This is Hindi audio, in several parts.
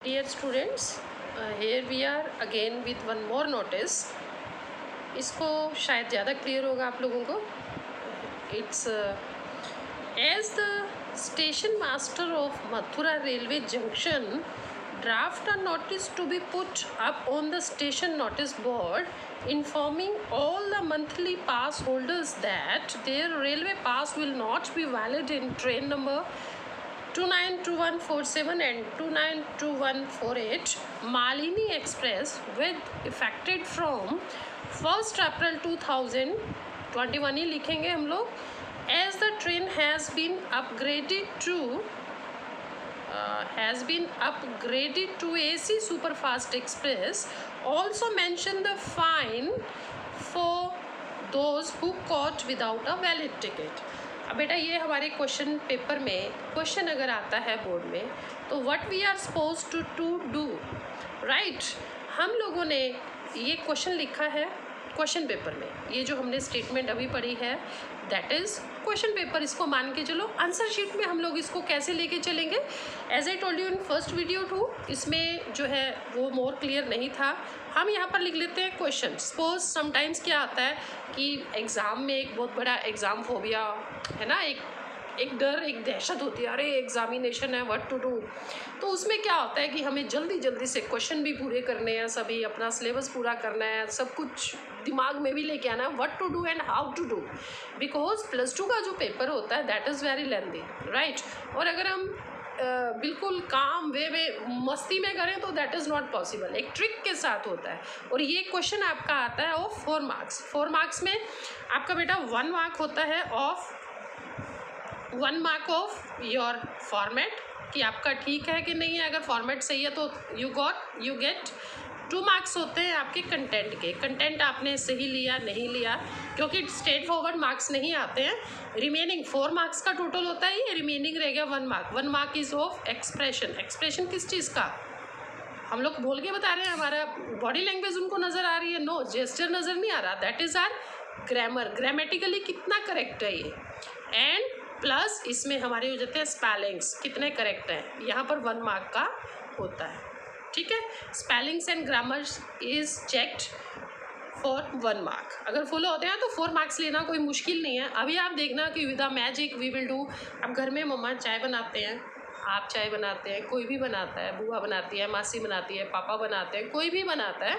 dear students, here we are again with one more notice. इसको शायद ज़्यादा क्लियर होगा आप लोगों को. It's as the station master of Mathura railway junction draft a notice to be put up on the station notice board informing all the monthly pass holders that their railway pass will not be valid in train number 292147 and 292148 Malini Express with effected from 1st April 2021 ही लिखेंगे हम लोग. As the train has been upgraded to AC Superfast Express, also mention the fine for those who caught without a valid ticket. अब बेटा ये हमारे क्वेश्चन पेपर में क्वेश्चन अगर आता है बोर्ड में तो what we are suppose to do, right. हम लोगों ने ये क्वेश्चन लिखा है क्वेश्चन पेपर में. ये जो हमने स्टेटमेंट अभी पढ़ी है दैट इज़ क्वेश्चन पेपर. इसको मान के चलो आंसर शीट में हम लोग इसको कैसे लेके चलेंगे. As I told you in first video too, इसमें जो है वो मोर क्लियर नहीं था. हम यहाँ पर लिख लेते हैं क्वेश्चन. सपोज समटाइम्स क्या आता है कि एग्ज़ाम में एक बहुत बड़ा एग्ज़ाम फोबिया है ना, एक डर, एक दहशत होती है, अरे एग्जामिनेशन है व्हाट टू डू. तो उसमें क्या होता है कि हमें जल्दी जल्दी से क्वेश्चन भी पूरे करने हैं, सभी अपना सिलेबस पूरा करना है, सब कुछ दिमाग में भी लेके आना है what to do and how to do. Because +2 का जो पेपर होता है that is very lengthy, right. और अगर हम बिल्कुल काम वे मस्ती में करें तो दैट इज़ नॉट पॉसिबल. एक ट्रिक के साथ होता है. और ये क्वेश्चन आपका आता है ऑफ 4 मार्क्स. 4 मार्क्स में आपका बेटा 1 मार्क होता है of 1 mark of your format कि आपका ठीक है कि नहीं है. अगर फॉर्मेट सही है तो यू गेट 2 मार्क्स होते हैं आपके कंटेंट के. कंटेंट आपने सही लिया नहीं लिया, क्योंकि स्ट्रेट फॉरवर्ड मार्क्स नहीं आते हैं. रिमेनिंग 4 मार्क्स का टोटल होता है, ये रिमेनिंग रह गया 1 mark. 1 mark is of expression. Expression किस चीज़ का हम लोग बोल के बता रहे हैं, हमारा बॉडी लैंग्वेज उनको नज़र आ रही है, नो जेस्चर नज़र नहीं आ रहा. That is our grammar. Grammatically कितना करेक्ट है ये. एंड प्लस इसमें हमारे हो जाते हैं स्पेलिंग्स कितने करेक्ट हैं, यहाँ पर 1 मार्क का होता है. ठीक है. Spellings and grammars is checked for 1 mark. अगर फुल होते हैं तो 4 मार्क्स लेना कोई मुश्किल नहीं है. अभी आप देखना कि with the magic we will do. अब घर में मम्मा चाय बनाते हैं, आप चाय बनाते हैं, कोई भी बनाता है, बुआ बनाती है, मासी बनाती है, पापा बनाते हैं, कोई भी बनाता है.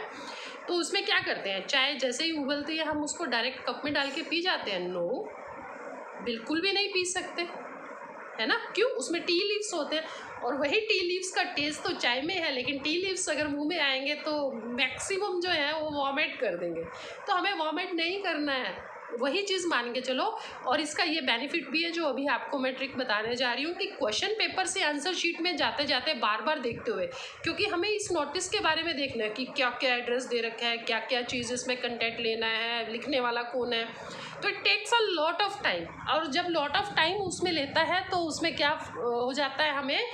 तो उसमें क्या करते हैं, चाय जैसे ही उबलती है हम उसको डायरेक्ट कप में डाल के पी जाते हैं. नो, बिल्कुल भी नहीं पी सकते, है ना. क्यों? उसमें टी लीव्स होते हैं और वही टी लीव्स का टेस्ट तो चाय में है, लेकिन टी लीव्स अगर मुंह में आएंगे तो मैक्सिमम जो है वो वॉमिट कर देंगे. तो हमें वॉमिट नहीं करना है, वही चीज़ मान के चलो. और इसका ये बेनिफिट भी है जो अभी आपको मैं ट्रिक बताने जा रही हूँ कि क्वेश्चन पेपर से आंसर शीट में जाते जाते बार बार देखते हुए, क्योंकि हमें इस नोटिस के बारे में देखना है कि क्या क्या एड्रेस दे रखा है, क्या क्या चीज़ इसमें कंटेंट लेना है, लिखने वाला कौन है. तो it takes a lot of time. और जब लॉट ऑफ टाइम उसमें लेता है तो उसमें क्या हो जाता है, हमें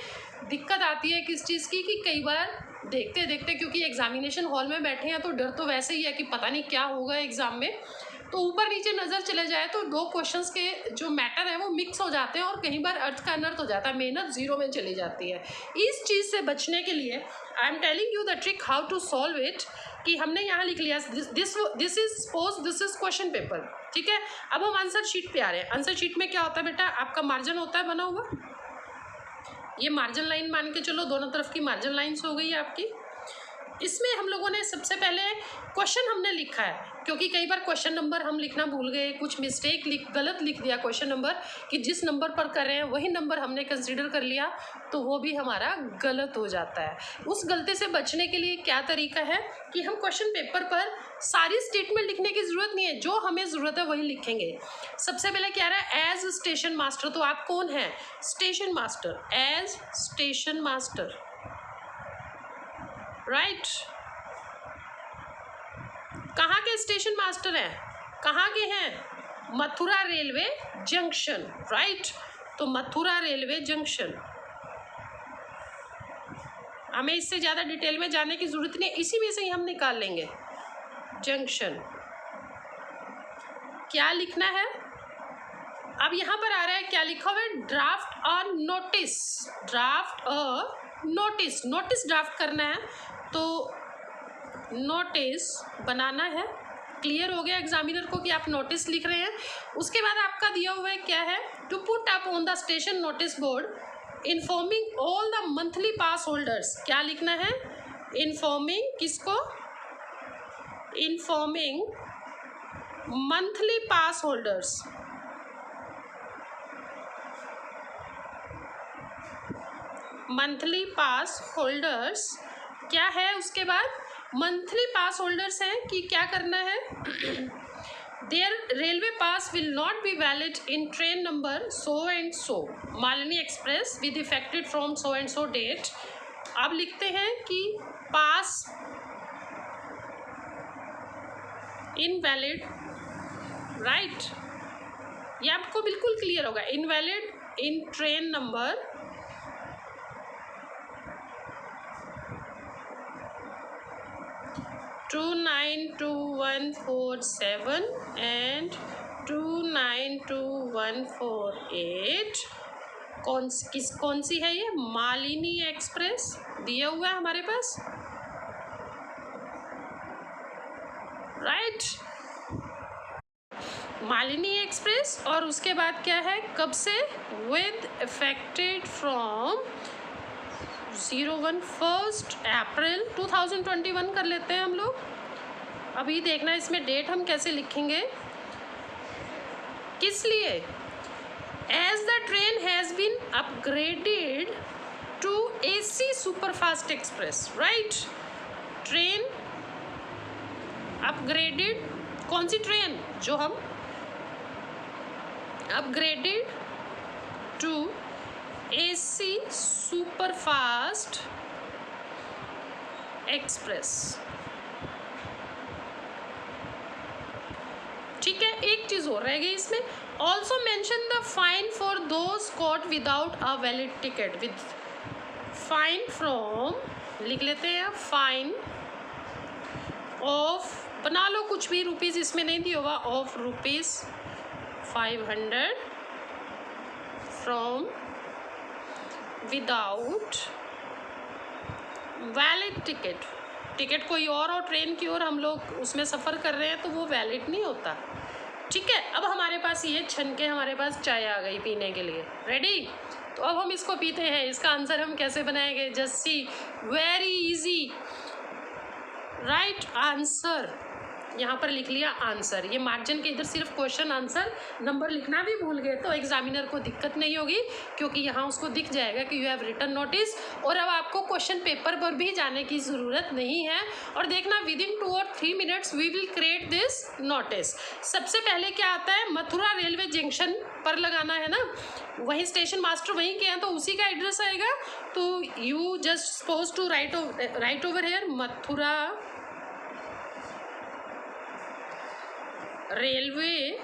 दिक्कत आती है किस चीज़ की कि कई बार देखते देखते, क्योंकि एग्जामिनेशन हॉल में बैठे हैं तो डर तो वैसे ही है कि पता नहीं क्या होगा एग्ज़ाम में. तो ऊपर नीचे नज़र चले जाए तो 2 क्वेश्चंस के जो मैटर है वो मिक्स हो जाते हैं और कई बार अर्थ का अनर्थ हो जाता है, मेहनत ज़ीरो में चली जाती है. इस चीज़ से बचने के लिए I am telling you the trick how to solve it. कि हमने यहाँ लिख लिया दिस इज क्वेश्चन पेपर. ठीक है. अब हम आंसर शीट पे आ रहे हैं. आंसर शीट में क्या होता है बेटा, आपका मार्जिन होता है बना हुआ. ये मार्जिन लाइन मान के चलो, दोनों तरफ की मार्जिन लाइन्स हो गई आपकी. इसमें हम लोगों ने सबसे पहले क्वेश्चन हमने लिखा है, क्योंकि कई बार क्वेश्चन नंबर हम लिखना भूल गए, कुछ मिस्टेक गलत लिख दिया क्वेश्चन नंबर कि जिस नंबर पर कर रहे हैं वही नंबर हमने कंसीडर कर लिया, तो वो भी हमारा गलत हो जाता है. उस गलती से बचने के लिए क्या तरीका है कि हम क्वेश्चन पेपर पर सारी स्टेटमेंट लिखने की ज़रूरत नहीं है, जो हमें ज़रूरत है वही लिखेंगे. सबसे पहले क्या रहा है, एज स्टेशन मास्टर. तो आप कौन हैं, station master. As station master, right. कहाँ के स्टेशन मास्टर हैं, कहाँ के हैं, मथुरा रेलवे जंक्शन, राइट. तो मथुरा रेलवे जंक्शन, हमें इससे ज़्यादा डिटेल में जाने की ज़रूरत नहीं है, इसी में से ही हम निकाल लेंगे. जंक्शन क्या लिखना है. अब यहाँ पर आ रहा है क्या लिखा हुआ है, draft a notice. Draft a notice draft करना है, तो नोटिस बनाना है। क्लियर हो गया एग्जामिनर को कि आप नोटिस लिख रहे हैं। उसके बाद आपका दिया हुआ है क्या है, to put up on the station notice board informing all the monthly pass holders. क्या लिखना है, इन्फॉर्मिंग किसको, informing monthly pass holders, monthly pass holders क्या है, उसके बाद मंथली पास होल्डर्स हैं कि क्या करना है, their railway pass will not be valid in train number so and so Malini express with effected from so and so date. अब लिखते हैं कि पास इनवैलिड, राइट, ये आपको बिल्कुल क्लियर होगा, invalid in train number 292147 and 292148। कौन सी है ये, मालिनी एक्सप्रेस दिया हुआ है हमारे पास, राइट, मालिनी एक्सप्रेस। और उसके बाद क्या है, कब से, विद इफेक्टेड फ्रॉम 1 अप्रैल 2021 कर लेते हैं हम लोग। अभी देखना इसमें डेट हम कैसे लिखेंगे, किस लिए, as the train has been upgraded to AC superfast express, right, train upgraded, कौन सी ट्रेन, जो हम upgraded to AC superfast express, ठीक है। एक चीज और रह गई इसमें, also mention the fine for those caught without a valid ticket, with fine from, लिख लेते हैं फाइन ऑफ, बना लो कुछ भी, रुपीज इसमें नहीं दिया होगा, of ₹500 from without valid ticket. Ticket कोई और ट्रेन की ओर हम लोग उसमें सफ़र कर रहे हैं तो वो वैलिड नहीं होता, ठीक है। अब हमारे पास ये छन के हमारे पास चाय आ गई पीने के लिए, रेडी, तो अब हम इसको पीते हैं। इसका आंसर हम कैसे बनाएंगे, just see, very easy, right answer, यहाँ पर लिख लिया आंसर। ये मार्जिन के इधर सिर्फ क्वेश्चन आंसर नंबर लिखना भी भूल गए तो एग्जामिनर को दिक्कत नहीं होगी, क्योंकि यहाँ उसको दिख जाएगा कि यू हैव रिटन नोटिस। और अब आपको क्वेश्चन पेपर पर भी जाने की ज़रूरत नहीं है। और देखना, विद इन 2 और 3 minutes we will create this notice. सबसे पहले क्या आता है, मथुरा रेलवे जंक्शन पर लगाना है ना, वहीं स्टेशन मास्टर वहीं के हैं तो उसी का एड्रेस आएगा। तो you just suppose to write over here Mathura railway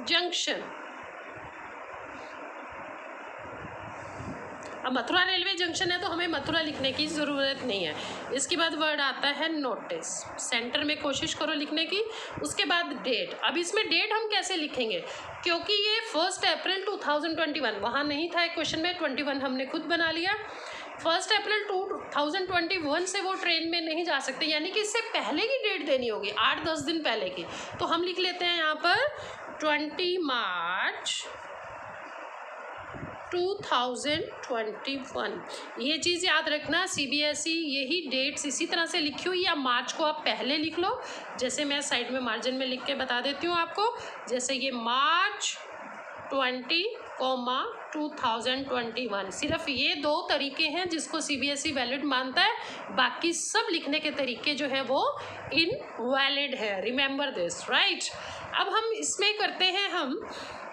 junction. अब मथुरा रेलवे जंक्शन है तो हमें मथुरा लिखने की ज़रूरत नहीं है। इसके बाद वर्ड आता है नोटिस, सेंटर में कोशिश करो लिखने की। उसके बाद डेट, अब इसमें डेट हम कैसे लिखेंगे, क्योंकि ये 1 अप्रैल 2021 वहाँ नहीं था क्वेश्चन में, 21 हमने खुद बना लिया। 1 अप्रैल 2021 से वो ट्रेन में नहीं जा सकते, यानी कि इससे पहले की डेट देनी होगी, 8-10 दिन पहले की। तो हम लिख लेते हैं यहाँ पर 20 मार्च 2021। ये चीज़ याद रखना, CBSE यही डेट्स इसी तरह से लिखी हुई, या मार्च को आप पहले लिख लो, जैसे मैं साइड में मार्जिन में लिख के बता देती हूँ आपको। जैसे ये मार्च 2021, सिर्फ ये 2 तरीके हैं जिसको CBSE वैलिड मानता है, बाकी सब लिखने के तरीके जो हैं वो इनवैलिड है, रिमेंबर दिस, राइट। अब हम इसमें करते हैं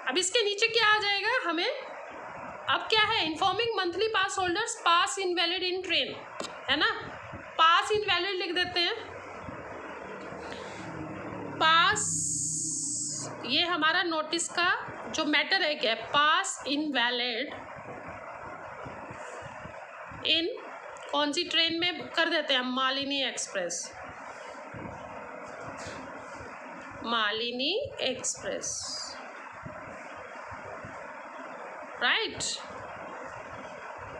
अब इसके नीचे क्या आ जाएगा हमें, अब क्या है, इन्फॉर्मिंग मंथली पास होल्डर्स, पास इनवैलिड इन ट्रेन, है ना, पास इनवैलिड लिख देते हैं। पास, ये हमारा नोटिस का जो मैटर है क्या, पास इनवैलिड इन कौन सी ट्रेन में कर देते हैं, Malini express, Malini express, right.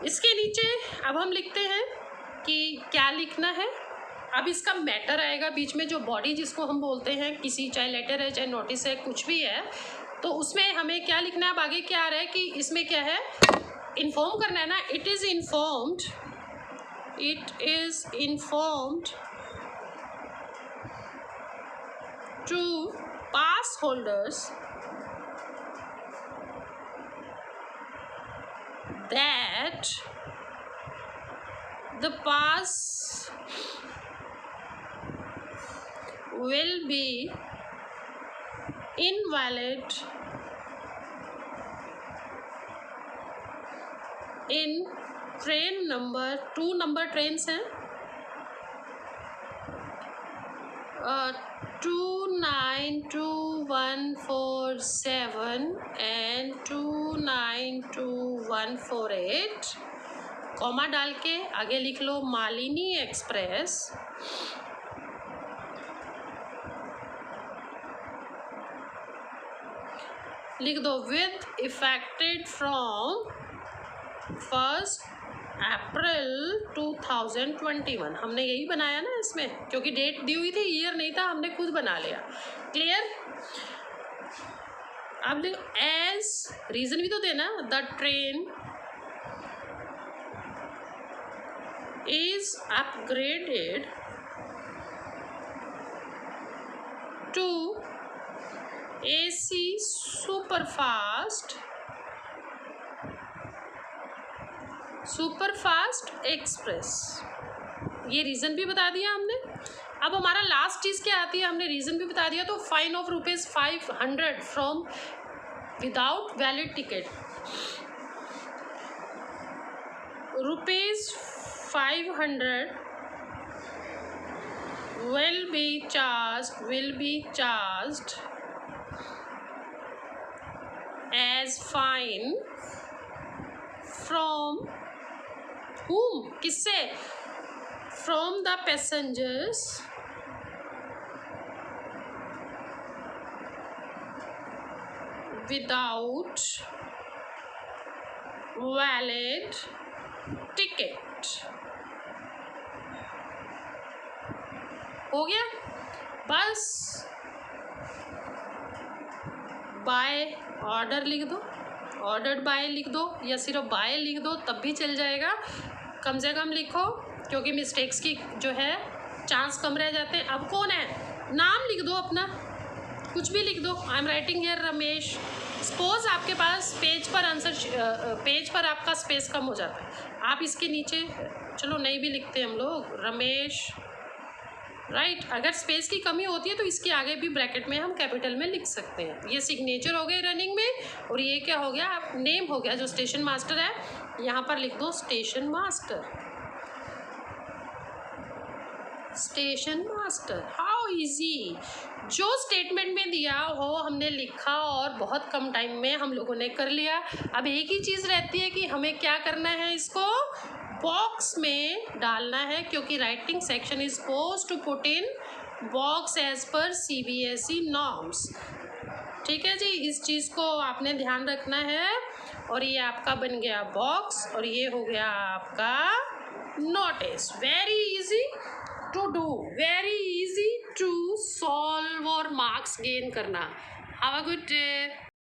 इसके नीचे अब हम लिखते हैं कि क्या लिखना है। अब इसका मैटर आएगा बीच में, जो बॉडी जिसको हम बोलते हैं, किसी चाहे लेटर है चाहे नोटिस है कुछ भी है, तो उसमें हमें क्या लिखना है। अब आगे क्या आ रहा है कि इसमें क्या है, इन्फॉर्म करना है ना। It is informed to pass holders that the pass will be invalid in train number 2 number trains हैं 292147 and 292148, कॉमा डाल के आगे लिख लो मालिनी एक्सप्रेस, लिख दो विद इफेक्टेड फ्रॉम 1 अप्रैल 2021। हमने यही बनाया ना इसमें, क्योंकि डेट दी हुई थी, ईयर नहीं था, हमने खुद बना लिया। क्लियर। अब एज रीजन भी तो देना, the train is upgraded to AC superfast express, ये रीज़न भी बता दिया हमने। अब हमारा लास्ट चीज़ क्या आती है, हमने रीज़न भी बता दिया, तो fine of ₹500 from without valid ticket. ₹500 will be charged as fine from whom, किससे, from the passengers without valid ticket। हो गया बस। बाय ऑर्डर लिख दो, ऑर्डर्ड बाय लिख दो, या सिर्फ बाय लिख दो तब भी चल जाएगा। कम से कम लिखो, क्योंकि मिस्टेक्स की जो है चांस कम रह जाते हैं। अब कौन है, नाम लिख दो अपना, कुछ भी लिख दो। I am writing here Ramesh. Suppose आपके पास पेज पर आंसर, पेज पर आपका स्पेस कम हो जाता है, आप इसके नीचे, चलो नहीं भी लिखते हम लोग, रमेश, राइट। अगर स्पेस की कमी होती है तो इसके आगे भी ब्रैकेट में हम कैपिटल में लिख सकते हैं। ये सिग्नेचर हो गए रनिंग में, और ये क्या हो गया, आप नेम हो गया, जो स्टेशन मास्टर है यहाँ पर लिख दो station master, station master. How easy, जो स्टेटमेंट में दिया हो हमने लिखा और बहुत कम टाइम में हम लोगों ने कर लिया। अब एक ही चीज़ रहती है कि हमें क्या करना है, इसको बॉक्स में डालना है, क्योंकि writing section is suppose to put in box as per CBSE norms. ठीक है जी, इस चीज़ को आपने ध्यान रखना है। और ये आपका बन गया बॉक्स, और ये हो गया आपका notice. Very easy to do, very easy to solve और मार्क्स गेन करना। Have a good day.